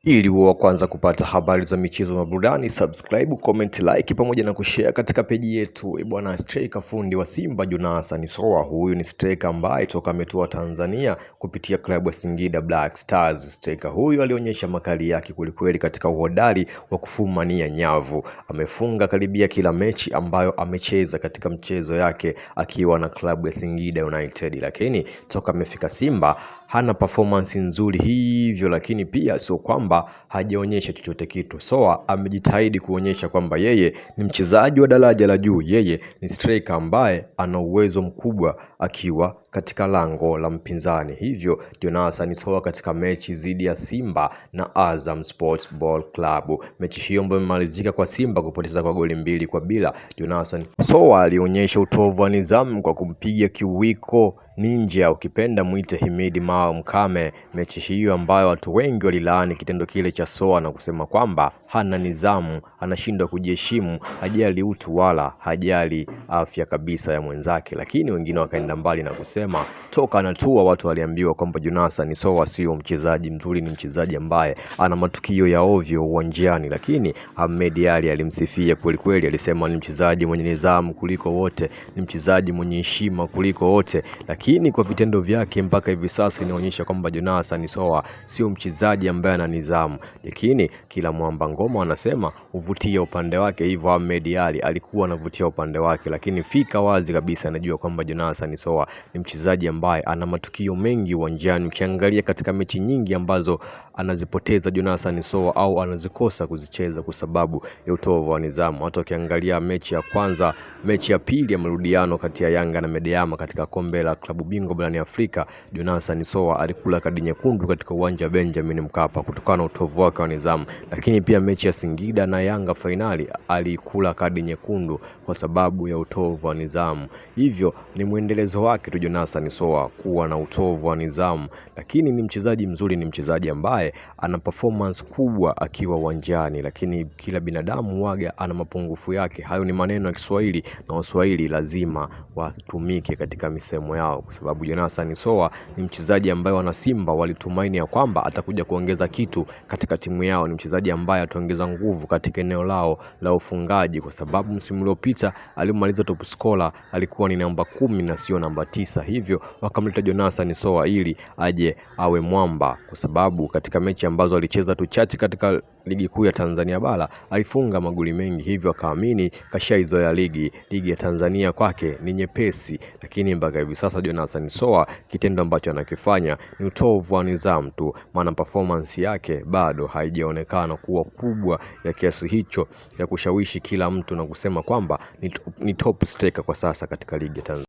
Ili uwe wa kwanza kupata habari za michezo na burudani, subscribe, comment, like pamoja na kushare katika peji yetu. Bwana striker fundi wa Simba Jonathan Soa, huyu ni striker ambaye toka ametua Tanzania kupitia klabu ya Singida Black Stars. Striker huyu alionyesha makali yake kwelikweli katika uhodari wa kufumania nyavu. Amefunga karibia kila mechi ambayo amecheza katika mchezo yake akiwa na klabu ya Singida United, lakini toka amefika Simba hana performance nzuri hivyo, lakini pia sio kwamba hajaonyesha chochote kitu. Soa amejitahidi kuonyesha kwamba yeye ni mchezaji wa daraja la juu, yeye ni striker ambaye ana uwezo mkubwa akiwa katika lango la mpinzani. Hivyo Jonathan Soa katika mechi dhidi ya Simba na Azam Sports Ball Club, mechi hiyo ambayo imemalizika kwa Simba kupoteza kwa goli 2-0, Jonathan Soa alionyesha utovu wa nidhamu kwa kumpiga kiwiko ninja, ukipenda muite Himidi Mao Mkame, mechi hiyo ambayo watu wengi walilaani kitendo kile cha Soa na kusema kwamba hana nidhamu, anashindwa kujiheshimu, hajali utu wala hajali afya kabisa ya mwenzake. Lakini wengine wakaenda mbali na kusema toka anatua watu waliambiwa kwamba Jonathan Soa sio mchezaji mzuri, ni mchezaji ambaye ana matukio ya ovyo uwanjani. Lakini Ahmed Ally alimsifia kweli kweli, alisema ni mchezaji mwenye nidhamu kuliko wote, ni mchezaji mwenye heshima kuliko wote. Lakini kwa vitendo vyake mpaka hivi sasa inaonyesha kwamba Jonathan Soa sio mchezaji ambaye ana nidhamu. Lakini kila mwamba ngoma anasema uvutia upande wake, hivyo Ahmed Ally alikuwa anavutia upande wake, lakini fika wazi kabisa anajua kwamba Jonathan Soa ni mchezaji ambaye ana matukio mengi uwanjani. Ukiangalia katika mechi nyingi ambazo anazipoteza Jonathan Soa au anazikosa kuzicheza kwa sababu ya utovu wa nidhamu. Hata ukiangalia mechi ya kwanza, mechi ya pili ya marudiano kati ya Yanga na Medeama katika kombe la klabu bingwa barani Afrika, Jonathan Soa alikula kadi nyekundu katika uwanja wa Benjamin Mkapa kutokana na utovu wake wa nidhamu. Lakini pia mechi ya Singida na Yanga finali alikula kadi nyekundu kwa sababu ya utovu wa nidhamu. Hivyo ni muendelezo wake tu Jonathan Soa kuwa na utovu wa nidhamu, lakini ni mchezaji mzuri, ni mchezaji ambaye ana performance kubwa akiwa uwanjani. Lakini kila binadamu waga ana mapungufu yake. Hayo ni maneno ya Kiswahili na Waswahili lazima watumike katika misemo yao, kwa sababu Jonathan Soa ni mchezaji ambaye wana Simba walitumaini ya kwamba atakuja kuongeza kitu katika timu yao. Ni mchezaji ambaye ataongeza nguvu katika eneo lao la ufungaji, kwa sababu msimu uliopita alimaliza top scorer alikuwa ni namba 10 na sio namba 9. Hivyo wakamleta Jonathan Soa ili aje awe mwamba, kwa sababu katika mechi ambazo alicheza tu chache katika ligi kuu ya Tanzania bara alifunga magoli mengi, hivyo akaamini kashaizoea ligi ya Tanzania kwake ni nyepesi. Lakini mpaka hivi sasa Jonathan Soa kitendo ambacho anakifanya ni utovu wa nidhamu tu, maana performance yake bado haijaonekana kuwa kubwa ya kiasi hicho ya kushawishi kila mtu na kusema kwamba ni top striker kwa sasa katika ligi ya Tanzania.